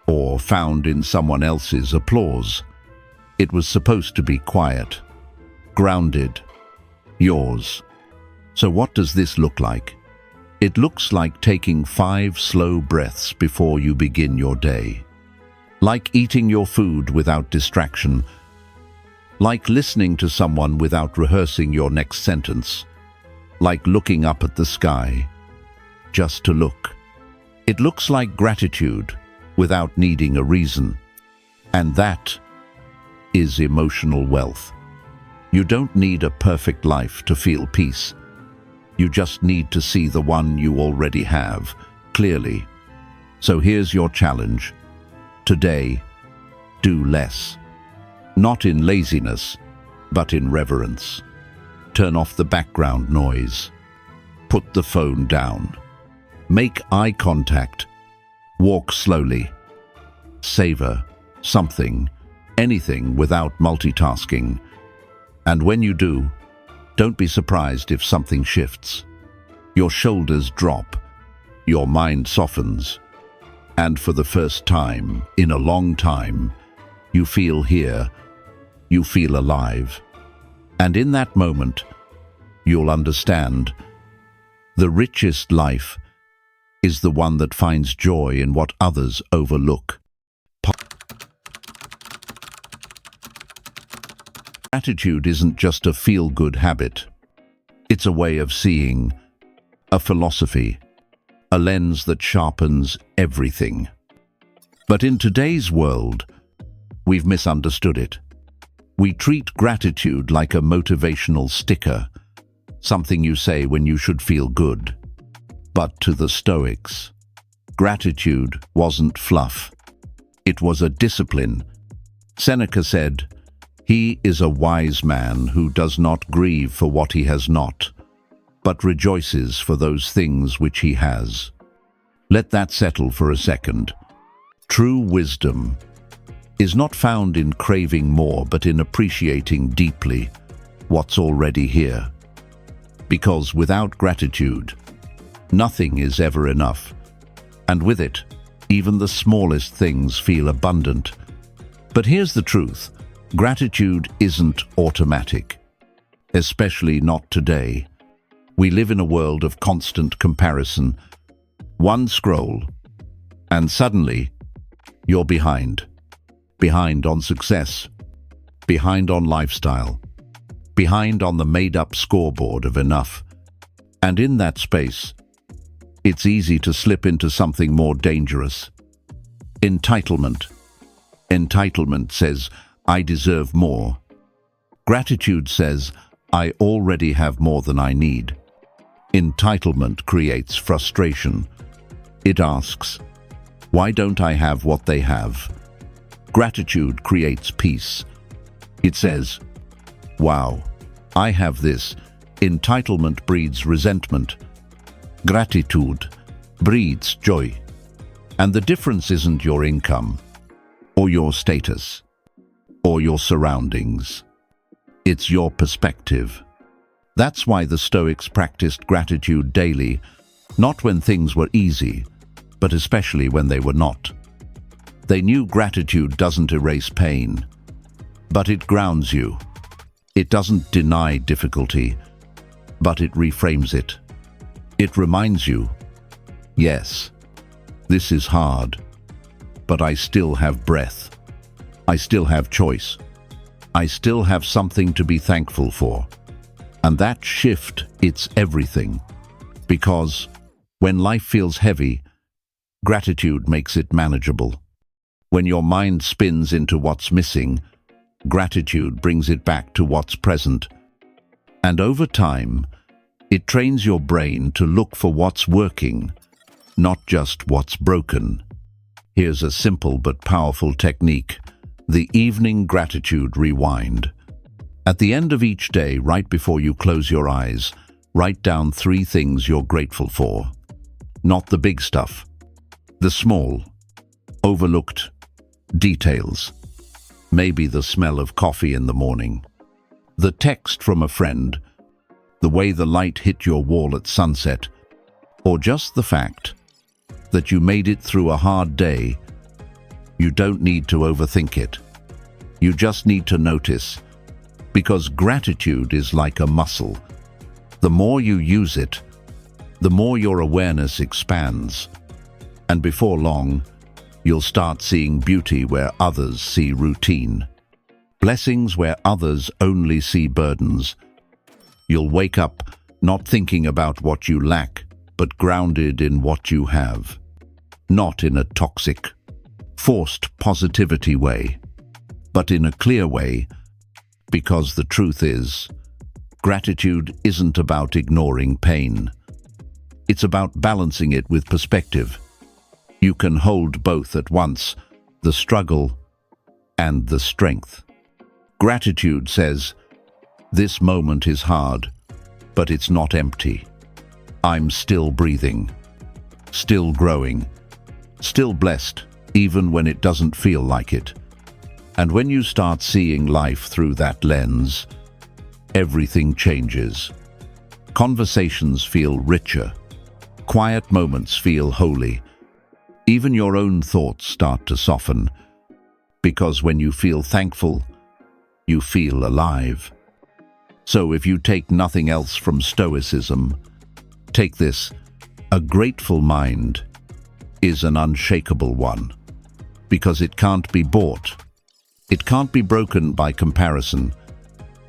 or found in someone else's applause. It was supposed to be quiet, grounded, yours. So what does this look like? It looks like taking 5 slow breaths before you begin your day. Like eating your food without distraction. Like listening to someone without rehearsing your next sentence. Like looking up at the sky, just to look. It looks like gratitude without needing a reason. And that is emotional wealth. You don't need a perfect life to feel peace. You just need to see the one you already have, clearly. So here's your challenge. Today, do less. Not in laziness, but in reverence. Turn off the background noise. Put the phone down. Make eye contact. Walk slowly. Savor something, anything without multitasking. And when you do, don't be surprised if something shifts. Your shoulders drop. Your mind softens. And for the first time in a long time, you feel here, you feel alive. And in that moment, you'll understand the richest life is the one that finds joy in what others overlook. Gratitude isn't just a feel-good habit. It's a way of seeing, a philosophy, a lens that sharpens everything. But in today's world, we've misunderstood it. We treat gratitude like a motivational sticker, something you say when you should feel good. But to the Stoics, gratitude wasn't fluff. It was a discipline. Seneca said, "He is a wise man who does not grieve for what he has not, but rejoices for those things which he has." Let that settle for a second. True wisdom is not found in craving more, but in appreciating deeply what's already here. Because without gratitude, nothing is ever enough. And with it, even the smallest things feel abundant. But here's the truth. Gratitude isn't automatic, especially not today. We live in a world of constant comparison. One scroll, and suddenly, you're behind. Behind on success, behind on lifestyle, behind on the made-up scoreboard of enough. And in that space, it's easy to slip into something more dangerous. Entitlement. Entitlement says, "I deserve more." Gratitude says, "I already have more than I need." Entitlement creates frustration. It asks, "Why don't I have what they have?" Gratitude creates peace. It says, "Wow, I have this." Entitlement breeds resentment. Gratitude breeds joy. And the difference isn't your income, or your status, or your surroundings. It's your perspective. That's why the Stoics practiced gratitude daily, not when things were easy, but especially when they were not. They knew gratitude doesn't erase pain, but it grounds you. It doesn't deny difficulty, but it reframes it. It reminds you, yes, this is hard, but I still have breath. I still have choice. I still have something to be thankful for. And that shift, it's everything. Because when life feels heavy, gratitude makes it manageable. When your mind spins into what's missing, gratitude brings it back to what's present. And over time, it trains your brain to look for what's working, not just what's broken. Here's a simple but powerful technique: the evening gratitude rewind. At the end of each day, right before you close your eyes, write down 3 things you're grateful for. Not the big stuff, the small, overlooked details. Maybe the smell of coffee in the morning, the text from a friend, the way the light hit your wall at sunset, or just the fact that you made it through a hard day. You don't need to overthink it. You just need to notice, because gratitude is like a muscle. The more you use it, the more your awareness expands. And before long, you'll start seeing beauty where others see routine, blessings where others only see burdens. You'll wake up not thinking about what you lack, but grounded in what you have. Not in a toxic, forced positivity way, but in a clear way, because the truth is, gratitude isn't about ignoring pain. It's about balancing it with perspective. You can hold both at once, the struggle and the strength. Gratitude says, "This moment is hard, but it's not empty. I'm still breathing, still growing, still blessed, even when it doesn't feel like it." And when you start seeing life through that lens, everything changes. Conversations feel richer. Quiet moments feel holy. Even your own thoughts start to soften, because when you feel thankful, you feel alive. So if you take nothing else from Stoicism, take this: a grateful mind is an unshakable one, because it can't be bought. It can't be broken by comparison.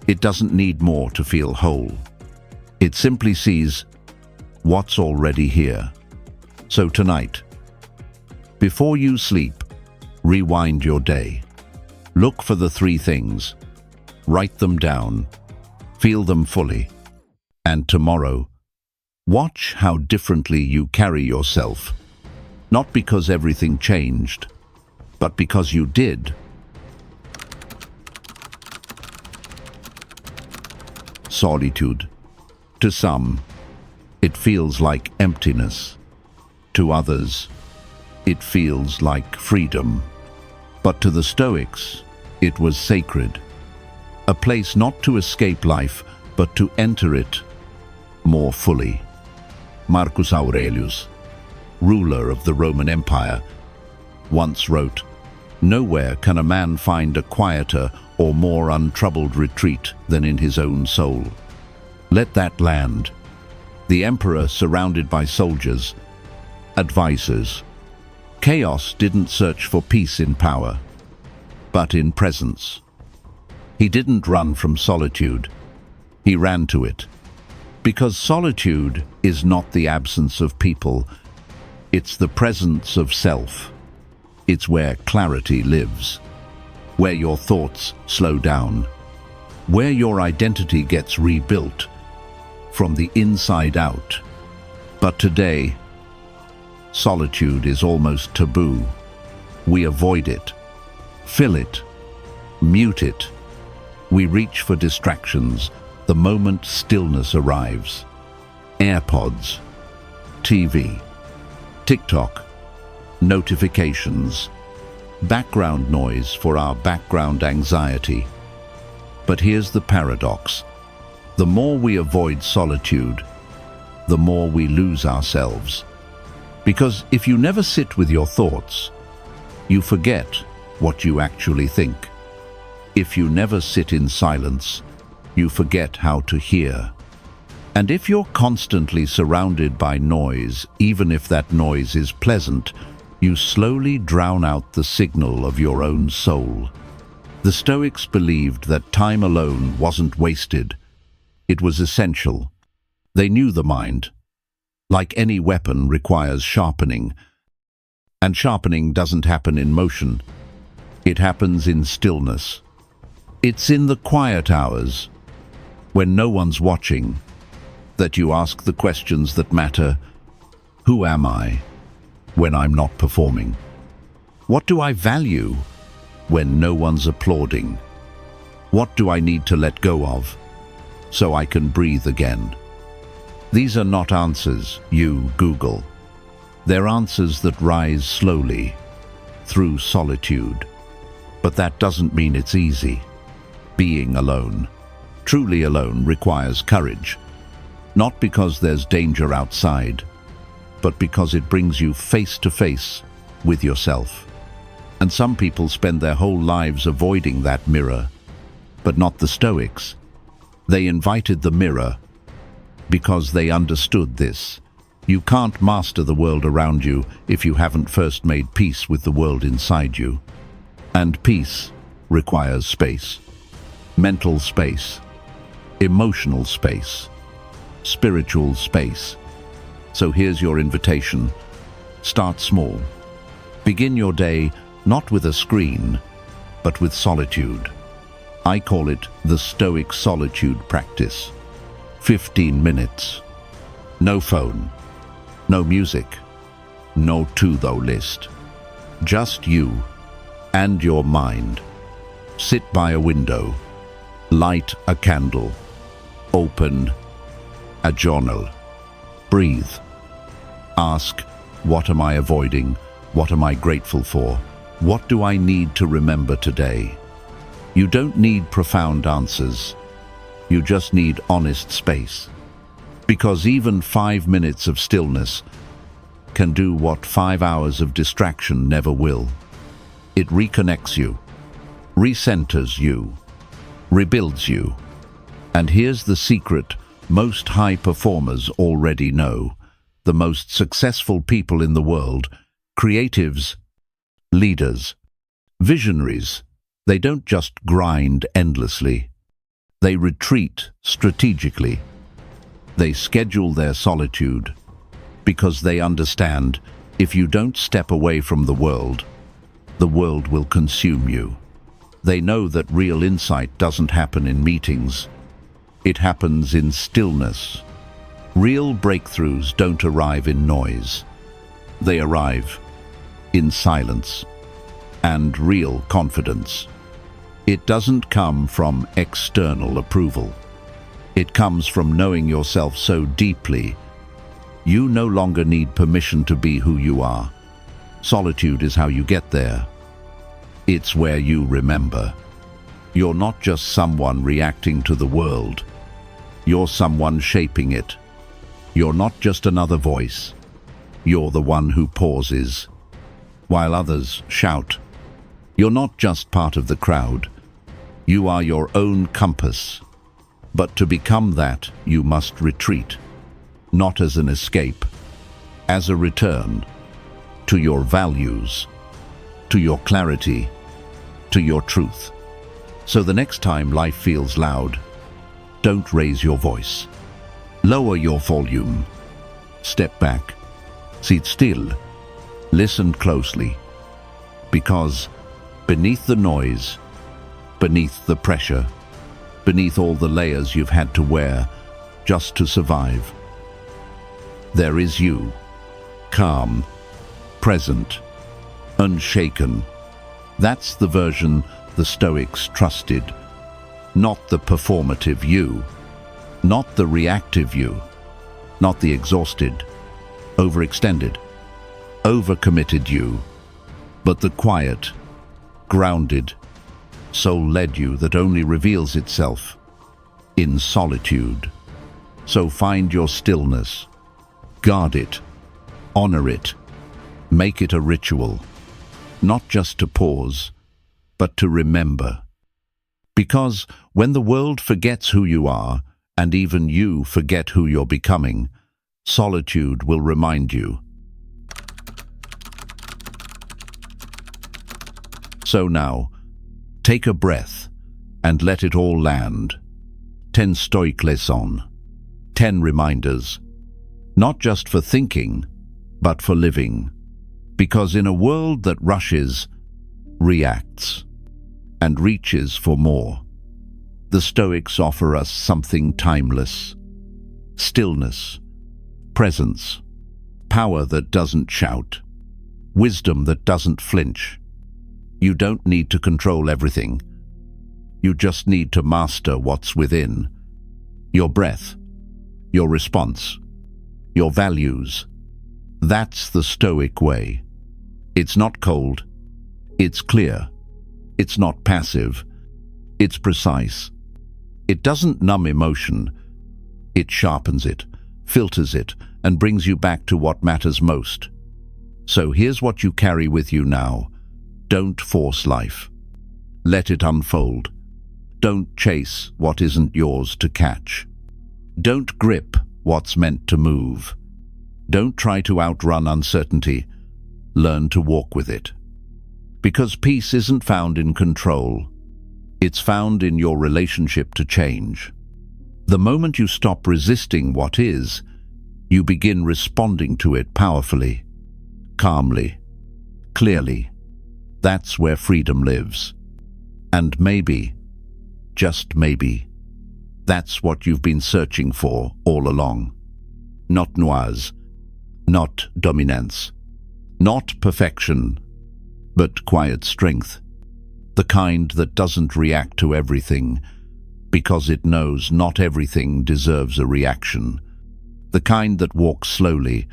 It doesn't need more to feel whole. It simply sees what's already here. So tonight, before you sleep, rewind your day. Look for the 3 things. Write them down. Feel them fully. And tomorrow, watch how differently you carry yourself. Not because everything changed, but because you did. Solitude. To some, it feels like emptiness. To others, it feels like freedom. But to the Stoics, it was sacred. A place not to escape life, but to enter it more fully. Marcus Aurelius, ruler of the Roman Empire, once wrote, "Nowhere can a man find a quieter or more untroubled retreat than in his own soul." Let that land. The emperor surrounded by soldiers, advisors. Chaos didn't search for peace in power, but in presence. He didn't run from solitude. He ran to it. Because solitude is not the absence of people, it's the presence of self. It's where clarity lives, where your thoughts slow down, where your identity gets rebuilt from the inside out. But today, solitude is almost taboo. We avoid it, fill it, mute it. We reach for distractions the moment stillness arrives. AirPods, TV, TikTok, notifications, background noise for our background anxiety. But here's the paradox. The more we avoid solitude, the more we lose ourselves. Because if you never sit with your thoughts, you forget what you actually think. If you never sit in silence, you forget how to hear. And if you're constantly surrounded by noise, even if that noise is pleasant, you slowly drown out the signal of your own soul. The Stoics believed that time alone wasn't wasted. It was essential. They knew the mind, like any weapon, requires sharpening. And sharpening doesn't happen in motion. It happens in stillness. It's in the quiet hours, when no one's watching, that you ask the questions that matter. Who am I when I'm not performing? What do I value when no one's applauding? What do I need to let go of so I can breathe again? These are not answers you Google. They're answers that rise slowly through solitude. But that doesn't mean it's easy. Being alone, truly alone, requires courage. Not because there's danger outside, but because it brings you face to face with yourself. And some people spend their whole lives avoiding that mirror, but not the Stoics. They invited the mirror because they understood this. You can't master the world around you if you haven't first made peace with the world inside you. And peace requires space. Mental space, emotional space, spiritual space. So here's your invitation. Start small. Begin your day not with a screen, but with solitude. I call it the Stoic solitude practice. 15 minutes. No phone, No music, no to-do list. Just you and your mind. Sit by a window, light a candle, open a journal, breathe. Ask, what am I avoiding? What am I grateful for? What do I need to remember today? You don't need profound answers. You just need honest space. Because even 5 minutes of stillness can do what 5 hours of distraction never will. It reconnects you, recenters you, rebuilds you. And here's the secret most high performers already know. The most successful people in the world, creatives, leaders, visionaries, they don't just grind endlessly. They retreat strategically. They schedule their solitude because they understand if you don't step away from the world will consume you. They know that real insight doesn't happen in meetings. It happens in stillness. Real breakthroughs don't arrive in noise. They arrive in silence. And real confidence, it doesn't come from external approval. It comes from knowing yourself so deeply, you no longer need permission to be who you are. Solitude is how you get there. It's where you remember. You're not just someone reacting to the world. You're someone shaping it. You're not just another voice. You're the one who pauses while others shout. You're not just part of the crowd. You are your own compass. But to become that, you must retreat, not as an escape, as a return to your values, to your clarity, to your truth. So the next time life feels loud, don't raise your voice. Lower your volume. Step back. Sit still. Listen closely. Because beneath the noise, beneath the pressure, beneath all the layers you've had to wear just to survive, there is you, calm, present, unshaken. That's the version the Stoics trusted, not the performative you, not the reactive you, not the exhausted, overextended, overcommitted you, but the quiet, grounded, soul-led you that only reveals itself in solitude. So find your stillness, guard it, honor it, make it a ritual, not just to pause, but to remember. Because when the world forgets who you are, and even you forget who you're becoming, solitude will remind you. So now, take a breath and let it all land. 10 Stoic lessons, 10 reminders, not just for thinking, but for living. Because in a world that rushes, reacts, and reaches for more, the Stoics offer us something timeless: stillness, presence, power that doesn't shout, wisdom that doesn't flinch. You don't need to control everything. You just need to master what's within. Your breath, your response, your values. That's the Stoic way. It's not cold. It's clear. It's not passive. It's precise. It doesn't numb emotion. It sharpens it, filters it, and brings you back to what matters most. So here's what you carry with you now. Don't force life. Let it unfold. Don't chase what isn't yours to catch. Don't grip what's meant to move. Don't try to outrun uncertainty. Learn to walk with it. Because peace isn't found in control. It's found in your relationship to change. The moment you stop resisting what is, you begin responding to it powerfully, calmly, clearly. That's where freedom lives. And maybe, just maybe, that's what you've been searching for all along. Not noise, not dominance. Not perfection, but quiet strength. The kind that doesn't react to everything because it knows not everything deserves a reaction. The kind that walks slowly,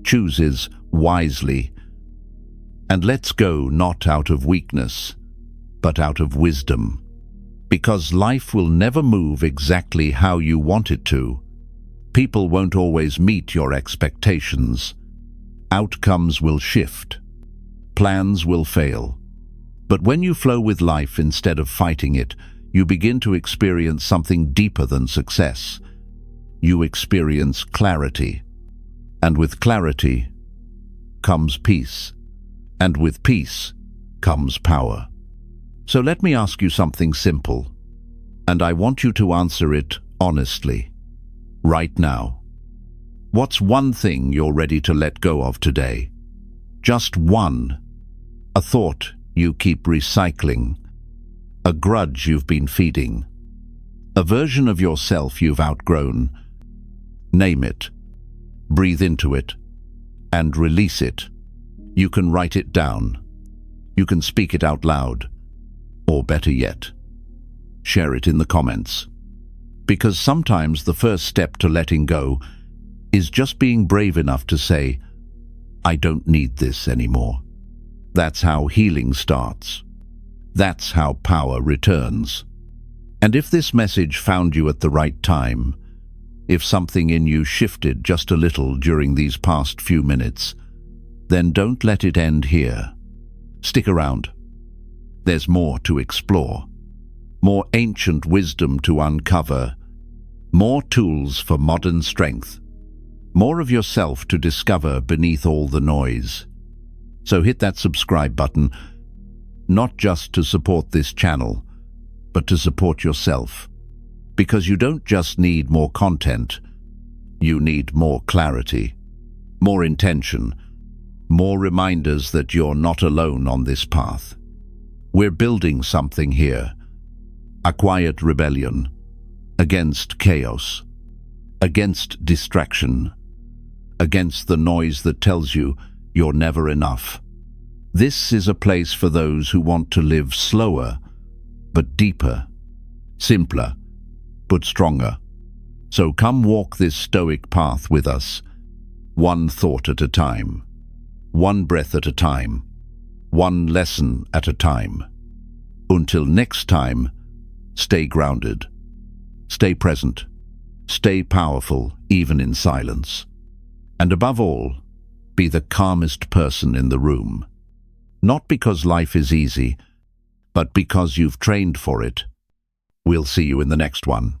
chooses wisely, and lets go not out of weakness, but out of wisdom. Because life will never move exactly how you want it to. People won't always meet your expectations. Outcomes will shift. Plans will fail. But when you flow with life instead of fighting it, you begin to experience something deeper than success. You experience clarity. And with clarity comes peace. And with peace comes power. So let me ask you something simple, and I want you to answer it honestly, right now. What's one thing you're ready to let go of today? Just one. A thought you keep recycling. A grudge you've been feeding. A version of yourself you've outgrown. Name it. Breathe into it. And release it. You can write it down. You can speak it out loud. Or better yet, share it in the comments. Because sometimes the first step to letting go is just being brave enough to say, I don't need this anymore. That's how healing starts. That's how power returns. And if this message found you at the right time, if something in you shifted just a little during these past few minutes, then don't let it end here. Stick around. There's more to explore, more ancient wisdom to uncover, more tools for modern strength, more of yourself to discover beneath all the noise. So hit that subscribe button, not just to support this channel, but to support yourself. Because you don't just need more content, you need more clarity, more intention, more reminders that you're not alone on this path. We're building something here, a quiet rebellion against chaos, against distraction, against the noise that tells you you're never enough. This is a place for those who want to live slower, but deeper, simpler, but stronger. So come walk this Stoic path with us, one thought at a time, one breath at a time, one lesson at a time. Until next time, stay grounded, stay present, stay powerful even in silence. And above all, be the calmest person in the room. Not because life is easy, but because you've trained for it. We'll see you in the next one.